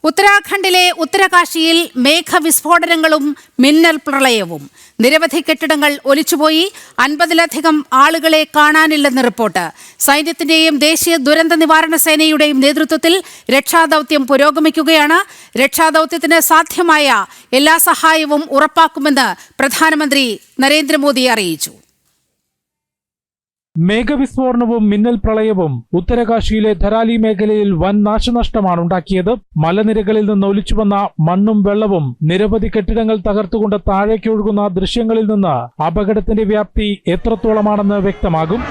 ഉത്തരാഖണ്ഡിലെ ഉത്തരകാശിയിൽ മേഘവിസ്ഫോടനങ്ങളും മിന്നൽ പ്രളയവും. നിരവധി കെട്ടിടങ്ങൾ ഒലിച്ചുപോയി. 50-ലധികം ആളുകളെ കാണാനില്ലെന്ന് റിപ്പോർട്ട്. സൈന്യത്തിന്റെയും ദേശീയ ദുരന്ത നിവാരണ സേനയുടെയും നേതൃത്വത്തിൽ രക്ഷാദൌത്യം പുരോഗമിക്കുകയാണ്. രക്ഷാദൌത്യത്തിന് സാധ്യമായ എല്ലാ സഹായവും ഉറപ്പാക്കുമെന്ന് പ്രധാനമന്ത്രി നരേന്ദ്രമോദി അറിയിച്ചു. മേഘവിസ്ഫോടനവും മിന്നൽ പ്രളയവും ഉത്തരകാശിയിലെ ധരാലി മേഖലയിൽ വൻ നാശനഷ്ടമാണ് ഉണ്ടാക്കിയത്. മലനിരകളിൽ നിന്ന് ഒലിച്ചുവന്ന മണ്ണും വെള്ളവും നിരവധി കെട്ടിടങ്ങൾ തകർത്തുകൊണ്ട് താഴേക്ക് ഒഴുകുന്ന ദൃശ്യങ്ങളിൽ നിന്ന് അപകടത്തിന്റെ വ്യാപ്തി എത്രത്തോളമാണെന്ന് വ്യക്തമാകും.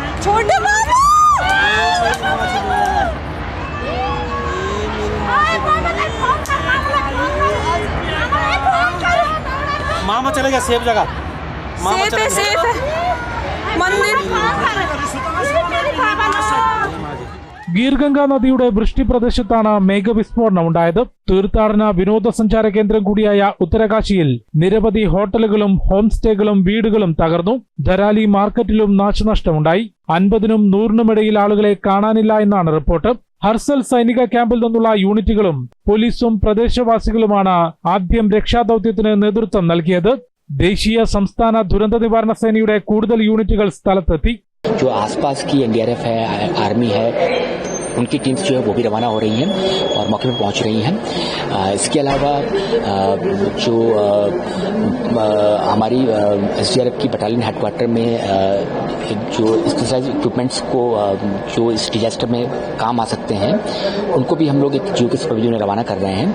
ഗീർഗംഗ നദിയുടെ വൃഷ്ടി പ്രദേശത്താണ് മേഘവിസ്ഫോടനം ഉണ്ടായത്. തീർത്ഥാടന വിനോദസഞ്ചാര കേന്ദ്രം കൂടിയായ ഉത്തരകാശിയിൽ നിരവധി ഹോട്ടലുകളും ഹോം സ്റ്റേകളും വീടുകളും തകർന്നു. ധരാലി മാർക്കറ്റിലും നാശനഷ്ടമുണ്ടായി. 50-നും 100-നും ഇടയിൽ ആളുകളെ കാണാനില്ല എന്നാണ് റിപ്പോർട്ട്. ഹർസൽ സൈനിക ക്യാമ്പിൽ നിന്നുള്ള യൂണിറ്റുകളും പോലീസും പ്രദേശവാസികളുമാണ് ആദ്യം രക്ഷാദൌത്യത്തിന് നേതൃത്വം നൽകിയത്. ദേശീയ സംസ്ഥാന ദുരന്ത നിവാരണ സേനയുടെ കൂടുതൽ യൂണിറ്റുകൾ സ്ഥലത്തെത്തി. जो आसपास की एनडीआरएफ है, आर्मी है, उनकी टीम्स जो है वो भी रवाना हो रही हैं और मौके पर पहुंच रही हैं. इसके अलावा जो हमारी एसडीआरएफ की बटालियन हेडक्वार्टर में जो एक्सरसाइज इक्विपमेंट्स को जो इस डिजास्टर में काम आ सकते हैं उनको भी हम लोग एक जियो के सुपरविजन में रवाना कर रहे हैं.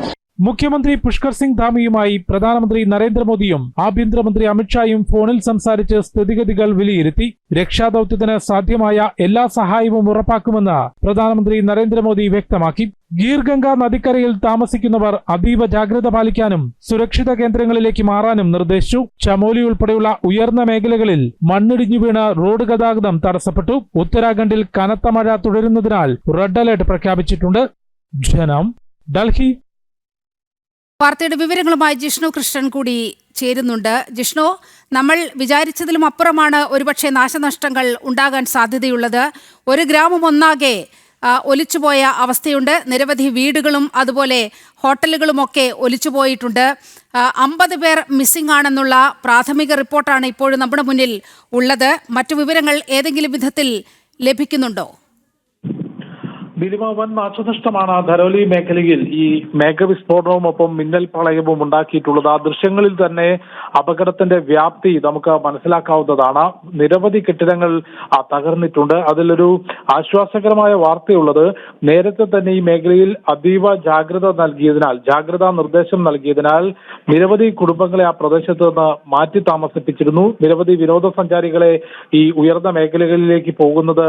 മുഖ്യമന്ത്രി പുഷ്കർ സിംഗ് ധാമിയുമായി പ്രധാനമന്ത്രി നരേന്ദ്രമോദിയും ആഭ്യന്തരമന്ത്രി അമിത്ഷായും ഫോണിൽ സംസാരിച്ച് സ്ഥിതിഗതികൾ വിലയിരുത്തി. രക്ഷാദൌത്യത്തിന് സാധ്യമായ എല്ലാ സഹായവും ഉറപ്പാക്കുമെന്ന് പ്രധാനമന്ത്രി നരേന്ദ്രമോദി വ്യക്തമാക്കി. ഗീർഗംഗ നദിക്കരയിൽ താമസിക്കുന്നവർ അതീവ ജാഗ്രത പാലിക്കാനും സുരക്ഷിത കേന്ദ്രങ്ങളിലേക്ക് മാറാനും നിർദ്ദേശിച്ചു. ചമോലി ഉൾപ്പെടെയുള്ള ഉയർന്ന മേഖലകളിൽ മണ്ണിടിഞ്ഞു വീണ് റോഡ് ഗതാഗതം തടസ്സപ്പെട്ടു. ഉത്തരാഖണ്ഡിൽ കനത്ത മഴ തുടരുന്നതിനാൽ റെഡ് അലർട്ട് പ്രഖ്യാപിച്ചിട്ടുണ്ട്. ജനം, ഡൽഹി. വാർത്തയുടെ വിവരങ്ങളുമായി ജിഷ്ണു കൃഷ്ണൻ കൂടി ചേരുന്നുണ്ട്. ജിഷ്ണു, നമ്മൾ വിചാരിച്ചതിലും അപ്പുറമാണ് ഒരുപക്ഷെ നാശനഷ്ടങ്ങൾ ഉണ്ടാകാൻ സാധ്യതയുള്ളത്. ഒരു ഗ്രാമം ഒന്നാകെ ഒലിച്ചുപോയ അവസ്ഥയുണ്ട്. നിരവധി വീടുകളും അതുപോലെ ഹോട്ടലുകളുമൊക്കെ ഒലിച്ചുപോയിട്ടുണ്ട്. 50 പേർ മിസ്സിംഗ് ആണെന്നുള്ള പ്രാഥമിക റിപ്പോർട്ടാണ് ഇപ്പോഴും നമ്മുടെ മുന്നിൽ ഉള്ളത്. മറ്റു വിവരങ്ങൾ ഏതെങ്കിലും വിധത്തിൽ ലഭിക്കുന്നുണ്ടോ? വൻ നാശനഷ്ടമാണ് ധരോലി മേഖലയിൽ ഈ മേഘവിസ്ഫോടനവും ഒപ്പം മിന്നൽ പ്രളയവും ഉണ്ടാക്കിയിട്ടുള്ളത്. ആ ദൃശ്യങ്ങളിൽ തന്നെ അപകടത്തിന്റെ വ്യാപ്തി നമുക്ക് മനസ്സിലാക്കാവുന്നതാണ്. നിരവധി കെട്ടിടങ്ങൾ തകർന്നിട്ടുണ്ട്. അതിലൊരു ആശ്വാസകരമായ വാർത്തയുള്ളത്, നേരത്തെ തന്നെ ഈ മേഖലയിൽ അതീവ ജാഗ്രതാ നിർദ്ദേശം നൽകിയതിനാൽ നിരവധി കുടുംബങ്ങളെ ആ പ്രദേശത്ത് നിന്ന് മാറ്റി താമസിപ്പിച്ചിരുന്നു. നിരവധി വിനോദസഞ്ചാരികളെ ഈ ഉയർന്ന മേഖലകളിലേക്ക് പോകുന്നത്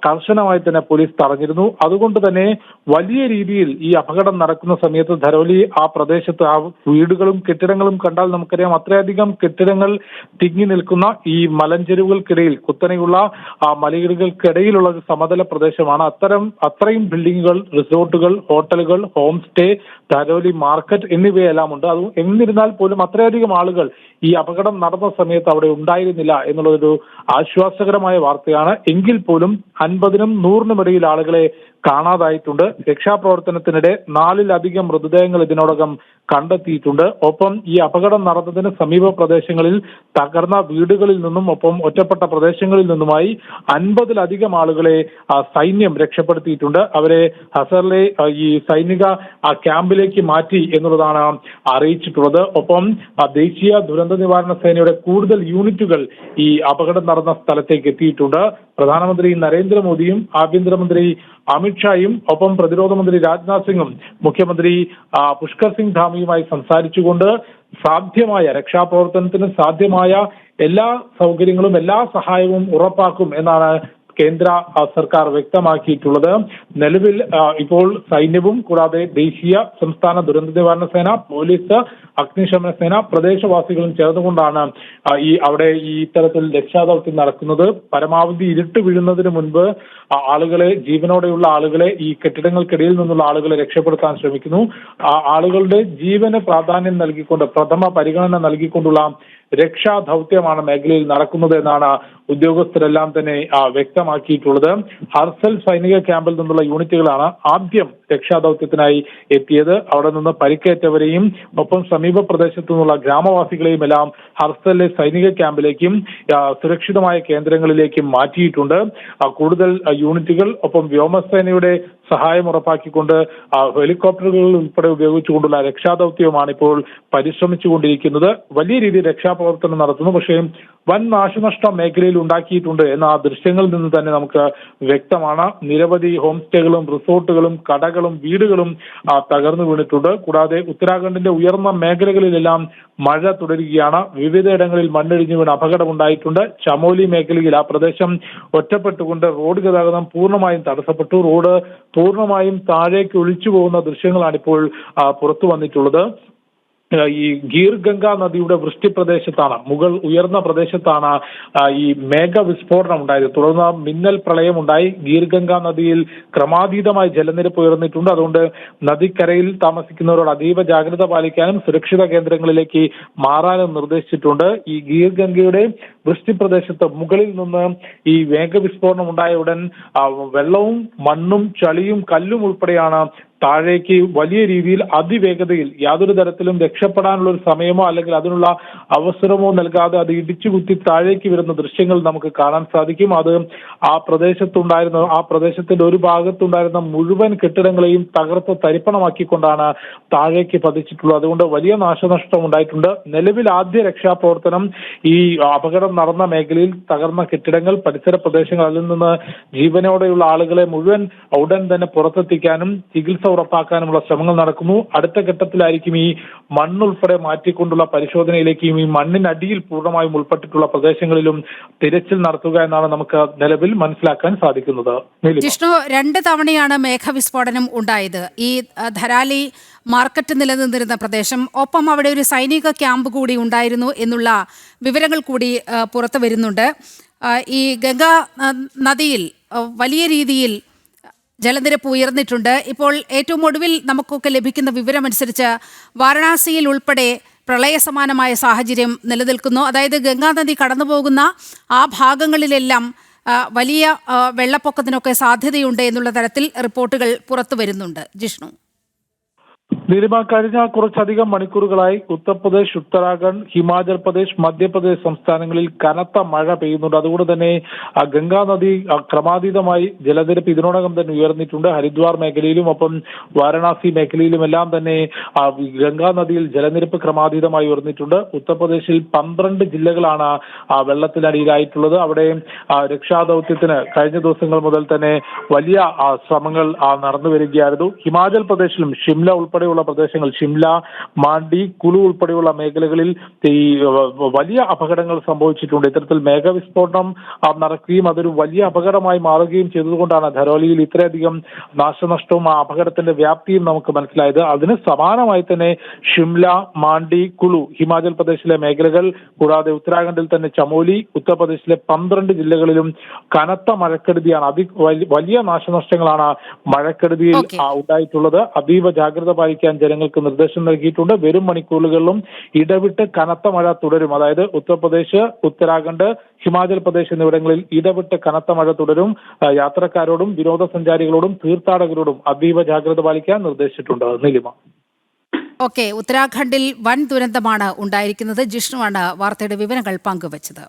കർശനമായി തന്നെ പോലീസ് തടഞ്ഞിരുന്നു. അതുകൊണ്ട് തന്നെ വലിയ രീതിയിൽ ഈ അപകടം നടക്കുന്ന സമയത്ത് ധരോലി ആ പ്രദേശത്ത് ആ വീടുകളും കെട്ടിടങ്ങളും കണ്ടാൽ നമുക്കറിയാം അത്രയധികം കെട്ടിടങ്ങൾ തിങ്ങി നിൽക്കുന്ന ഈ മലഞ്ചെരുവുകൾക്കിടയിൽ കുത്തനെയുള്ള ആ മലയിടുകൾക്കിടയിലുള്ള ഒരു സമതല പ്രദേശമാണ്. അത്രയും ബിൽഡിങ്ങുകൾ, റിസോർട്ടുകൾ, ഹോട്ടലുകൾ, ഹോം സ്റ്റേ, ധരോലി മാർക്കറ്റ് എന്നിവയെല്ലാം ഉണ്ട്. അത് എന്നിരുന്നാൽ പോലും അത്രയധികം ആളുകൾ ഈ അപകടം നടന്ന സമയത്ത് അവിടെ ഉണ്ടായിരുന്നില്ല എന്നുള്ളതൊരു ആശ്വാസകരമായ വാർത്തയാണ്. എങ്കിൽ പോലും 50-നും 100-നും ഇടയിൽ ആളുകളെ കാണാതായിട്ടുണ്ട്. രക്ഷാപ്രവർത്തനത്തിനിടെ 4-ലധികം മൃതദേഹങ്ങൾ ഇതിനോടകം കണ്ടെത്തിയിട്ടുണ്ട്. ഒപ്പം ഈ അപകടം നടന്നതിന് സമീപ പ്രദേശങ്ങളിൽ തകർന്ന വീടുകളിൽ നിന്നും ഒപ്പം ഒറ്റപ്പെട്ട പ്രദേശങ്ങളിൽ നിന്നുമായി 50-ലധികം ആളുകളെ സൈന്യം രക്ഷപ്പെടുത്തിയിട്ടുണ്ട്. അവരെ ഹസറിലെ ഈ സൈനിക ക്യാമ്പിലേക്ക് മാറ്റി എന്നുള്ളതാണ് അറിയിച്ചിട്ടുള്ളത്. ഒപ്പം ദേശീയ ദുരന്ത നിവാരണ സേനയുടെ കൂടുതൽ യൂണിറ്റുകൾ ഈ അപകടം നടന്ന സ്ഥലത്തേക്ക് എത്തിയിട്ടുണ്ട്. പ്രധാനമന്ത്രി നരേന്ദ്രമോദിയും ആഭ്യന്തരമന്ത്രി അമിത്ഷായും ഒപ്പം പ്രതിരോധ മന്ത്രി രാജ്നാഥ് സിംഗും മുഖ്യമന്ത്രി പുഷ്കർ സിംഗ് ധാമിയുമായി സംസാരിച്ചുകൊണ്ട് രക്ഷാപ്രവർത്തനത്തിന് സാധ്യമായ എല്ലാ സൗകര്യങ്ങളും എല്ലാ സഹായവും ഉറപ്പാക്കും എന്നാണ് കേന്ദ്ര സർക്കാർ വ്യക്തമാക്കിയിട്ടുള്ളത്. നിലവിൽ ഇപ്പോൾ സൈന്യവും കൂടാതെ ദേശീയ സംസ്ഥാന ദുരന്ത നിവാരണ സേന, പോലീസ്, അഗ്നിശമന സേന, പ്രദേശവാസികളും ചേർന്നുകൊണ്ടാണ് അവിടെ ഈ ഇത്തരത്തിൽ രക്ഷാദൗത്യം നടക്കുന്നത്. പരമാവധി ഇരുട്ട് വീഴുന്നതിന് മുൻപ് ആളുകളെ, ജീവനോടെയുള്ള ആളുകളെ, ഈ കെട്ടിടങ്ങൾക്കിടയിൽ നിന്നുള്ള ആളുകളെ രക്ഷപ്പെടുത്താൻ ശ്രമിക്കുന്നു. ആളുകളുടെ ജീവന് പ്രാധാന്യം നൽകിക്കൊണ്ട്, പ്രഥമ പരിഗണന നൽകിക്കൊണ്ടുള്ള രക്ഷാദൗത്യമാണ് മേഖലയിൽ നടക്കുന്നത് എന്നാണ് ഉദ്യോഗസ്ഥരെല്ലാം തന്നെ വ്യക്തമാക്കിയിട്ടുള്ളത്. ഹർസൽ സൈനിക ക്യാമ്പിൽ നിന്നുള്ള യൂണിറ്റുകളാണ് ആദ്യം രക്ഷാദൗത്യത്തിനായി എത്തിയത്. അവിടെ നിന്ന് പരിക്കേറ്റവരെയും ഒപ്പം സമീപ പ്രദേശത്തു നിന്നുള്ള ഗ്രാമവാസികളെയും എല്ലാം ഹർസലിലെ സൈനിക ക്യാമ്പിലേക്കും സുരക്ഷിതമായ കേന്ദ്രങ്ങളിലേക്കും മാറ്റിയിട്ടുണ്ട്. കൂടുതൽ യൂണിറ്റുകൾ ഒപ്പം വ്യോമസേനയുടെ സഹായം ഉറപ്പാക്കിക്കൊണ്ട് ഹെലികോപ്റ്ററുകൾ ഉൾപ്പെടെ ഉപയോഗിച്ചുകൊണ്ടുള്ള രക്ഷാദൗത്യവുമാണ് ഇപ്പോൾ പരിശ്രമിച്ചുകൊണ്ടിരിക്കുന്നത്. വലിയ രീതിയിൽ രക്ഷാപ്രവർത്തനം നടത്തുന്നു. പക്ഷേ വൻ നാശനഷ്ടം മേഖലയിൽ ഉണ്ടാക്കിയിട്ടുണ്ട് എന്ന ആ ദൃശ്യങ്ങളിൽ നിന്ന് തന്നെ നമുക്ക് വ്യക്തമാണ്. നിരവധി ഹോം സ്റ്റേകളും റിസോർട്ടുകളും കടകളും വീടുകളും തകർന്നു വീണിട്ടുണ്ട്. കൂടാതെ ഉത്തരാഖണ്ഡിന്റെ ഉയർന്ന മേഖലകളിലെല്ലാം മഴ തുടരുകയാണ്. വിവിധയിടങ്ങളിൽ മണ്ണിടിഞ്ഞു വീണ് അപകടമുണ്ടായിട്ടുണ്ട്. ചമോലി മേഖലയിൽ ആ പ്രദേശം ഒറ്റപ്പെട്ടുകൊണ്ട് റോഡ് ഗതാഗതം പൂർണ്ണമായും തടസ്സപ്പെട്ടു. റോഡ് പൂർണ്ണമായും താഴേക്ക് ഒലിച്ചു പോകുന്ന ദൃശ്യങ്ങളാണ് ഇപ്പോൾ പുറത്തു വന്നിട്ടുള്ളത്. ഈ ഗീർ ഗംഗ നദിയുടെ വൃഷ്ടി പ്രദേശത്താണ്, ഉയർന്ന പ്രദേശത്താണ് ഈ മേഘവിസ്ഫോടനം ഉണ്ടായത്. തുടർന്ന് മിന്നൽ പ്രളയം ഉണ്ടായി. ഗീർ ഗംഗ നദിയിൽ ക്രമാതീതമായി ജലനിരപ്പ് ഉയർന്നിട്ടുണ്ട്. അതുകൊണ്ട് നദിക്കരയിൽ താമസിക്കുന്നവരോട് അതീവ ജാഗ്രത പാലിക്കാനും സുരക്ഷിത കേന്ദ്രങ്ങളിലേക്ക് മാറാനും നിർദ്ദേശിച്ചിട്ടുണ്ട്. ഈ ഗീർ ഗംഗയുടെ വൃഷ്ടി പ്രദേശത്ത് മുകളിൽ നിന്ന് ഈ മേഘവിസ്ഫോടനം ഉണ്ടായ ഉടൻ വെള്ളവും മണ്ണും ചളിയും കല്ലും ഉൾപ്പെടെയാണ് താഴേക്ക് വലിയ രീതിയിൽ അതിവേഗതയിൽ, യാതൊരു തരത്തിലും രക്ഷപ്പെടാനുള്ള ഒരു സമയമോ അല്ലെങ്കിൽ അതിനുള്ള അവസരമോ നൽകാതെ അത് ഇടിച്ചുകുത്തി താഴേക്ക് വരുന്ന ദൃശ്യങ്ങൾ നമുക്ക് കാണാൻ സാധിക്കും. അത് ആ പ്രദേശത്തിന്റെ ഒരു ഭാഗത്തുണ്ടായിരുന്ന മുഴുവൻ കെട്ടിടങ്ങളെയും തകർത്ത് തരിപ്പണമാക്കിക്കൊണ്ടാണ് താഴേക്ക് പതിച്ചിട്ടുള്ളത്. അതുകൊണ്ട് വലിയ നാശനഷ്ടം ഉണ്ടായിട്ടുണ്ട്. നിലവിൽ ആദ്യ രക്ഷാപ്രവർത്തനം ഈ അപകടം നടന്ന മേഖലയിൽ തകർന്ന കെട്ടിടങ്ങൾ, പരിസര പ്രദേശങ്ങൾ, അതിൽ നിന്ന് ജീവനോടെയുള്ള ആളുകളെ മുഴുവൻ ഉടൻ തന്നെ പുറത്തെത്തിക്കാനും ചികിത്സ ഉറപ്പാക്കാനുമുള്ള ശ്രമങ്ങൾ നടക്കുന്നു. അടുത്ത ഘട്ടത്തിലായിരിക്കും ഈ മണ്ണുൾപ്പെടെ മാറ്റിക്കൊണ്ടുള്ള പരിശോധനയിലേക്കും ഈ മണ്ണിനടിയിൽ പൂർണ്ണമായും ഉൾപ്പെട്ടിട്ടുള്ള പ്രദേശങ്ങളിലും തിരച്ചിൽ നടത്തുക എന്നാണ് നമുക്ക് നിലവിൽ മനസ്സിലാക്കാൻ സാധിക്കുന്നത്. ജിഷ്ണു, 2 തവണയാണ് മേഘവിസ്ഫോടനം ഉണ്ടായത്. ഈ ധരാലി മാർക്കറ്റ് നിലനിന്നിരുന്ന പ്രദേശം, ഒപ്പം അവിടെ ഒരു സൈനിക ക്യാമ്പ് കൂടി ഉണ്ടായിരുന്നു എന്നുള്ള വിവരങ്ങൾ കൂടി പുറത്തു വരുന്നുണ്ട്. ഈ ഗംഗാ നദിയിൽ വലിയ രീതിയിൽ ജലനിരപ്പ് ഉയർന്നിട്ടുണ്ട്. ഇപ്പോൾ ഏറ്റവും ഒടുവിൽ നമുക്കൊക്കെ ലഭിക്കുന്ന വിവരമനുസരിച്ച് വാരണാസിയിൽ ഉൾപ്പെടെ പ്രളയസമാനമായ സാഹചര്യം നിലനിൽക്കുന്നു. അതായത് ഗംഗാനദി കടന്നുപോകുന്ന ആ ഭാഗങ്ങളിലെല്ലാം വലിയ വെള്ളപ്പൊക്കത്തിനൊക്കെ സാധ്യതയുണ്ട് എന്നുള്ള തരത്തിൽ റിപ്പോർട്ടുകൾ പുറത്തു വരുന്നുണ്ട്. ജിഷ്ണു, നീലിമ, കഴിഞ്ഞ കുറച്ചധികം മണിക്കൂറുകളായി ഉത്തർപ്രദേശ്, ഉത്തരാഖണ്ഡ്, ഹിമാചൽ പ്രദേശ്, മധ്യപ്രദേശ് സംസ്ഥാനങ്ങളിൽ കനത്ത മഴ പെയ്യുന്നുണ്ട്. അതുകൊണ്ട് തന്നെ ഗംഗാ നദി ക്രമാതീതമായി ജലനിരപ്പ് ഇതിനോടകം തന്നെ ഉയർന്നിട്ടുണ്ട്. ഹരിദ്വാർ മേഖലയിലും ഒപ്പം വാരണാസി മേഖലയിലും എല്ലാം തന്നെ ഗംഗാ നദിയിൽ ജലനിരപ്പ് ക്രമാതീതമായി ഉയർന്നിട്ടുണ്ട്. ഉത്തർപ്രദേശിൽ 12 ജില്ലകളാണ് വെള്ളത്തിനടിയിലായിട്ടുള്ളത്. അവിടെ രക്ഷാദൌത്യത്തിന് കഴിഞ്ഞ ദിവസങ്ങൾ മുതൽ തന്നെ വലിയ ശ്രമങ്ങൾ നടന്നു വരികയായിരുന്നു. ഹിമാചൽ പ്രദേശിലും ഷിംല ഉൾപ്പെടെയുള്ള പ്രദേശങ്ങൾ, ഷിംല, മാണ്ഡി, കുളു ഉൾപ്പെടെയുള്ള മേഖലകളിൽ ഈ വലിയ അപകടങ്ങൾ സംഭവിച്ചിട്ടുണ്ട്. ഇത്തരത്തിൽ മേഘവിസ്ഫോടനം നടക്കുകയും അതൊരു വലിയ അപകടമായി മാറുകയും ചെയ്തതുകൊണ്ടാണ് ധരോലിയിൽ ഇത്രയധികം നാശനഷ്ടവും ആ അപകടത്തിന്റെ വ്യാപ്തിയും നമുക്ക് മനസ്സിലായത്. അതിന് സമാനമായി തന്നെ ഷിംല, മാണ്ഡി, കുളു ഹിമാചൽ പ്രദേശിലെ മേഖലകൾ, കൂടാതെ ഉത്തരാഖണ്ഡിൽ തന്നെ ചമോലി, ഉത്തർപ്രദേശിലെ 12 ജില്ലകളിലും കനത്ത മഴക്കെടുതിയാണ്, വലിയ നാശനഷ്ടങ്ങളാണ് മഴക്കെടുതിയിൽ ഉണ്ടായിട്ടുള്ളത്. അതീവ ജാഗ്രത പാലിക്കാൻ ജനങ്ങൾക്ക് നിർദ്ദേശം നൽകിയിട്ടുണ്ട്. വരും മണിക്കൂറുകളിലും ഇടവിട്ട് കനത്ത മഴ തുടരും. അതായത് ഉത്തർപ്രദേശ്, ഉത്തരാഖണ്ഡ്, ഹിമാചൽ പ്രദേശ് എന്നിവിടങ്ങളിൽ ഇടവിട്ട് കനത്ത മഴ തുടരും. യാത്രക്കാരോടും വിനോദസഞ്ചാരികളോടും തീർത്ഥാടകരോടും അതീവ ജാഗ്രത പാലിക്കാൻ നിർദ്ദേശിച്ചിട്ടുണ്ട്. നീലിമ. ഓക്കെ, ഉത്തരാഖണ്ഡിൽ വൻ ദുരന്തമാണ് ഉണ്ടായിരിക്കുന്നത്. ജിഷ്ണുവാണ് വാർത്തയുടെ വിവരങ്ങൾ പങ്കുവച്ചത്.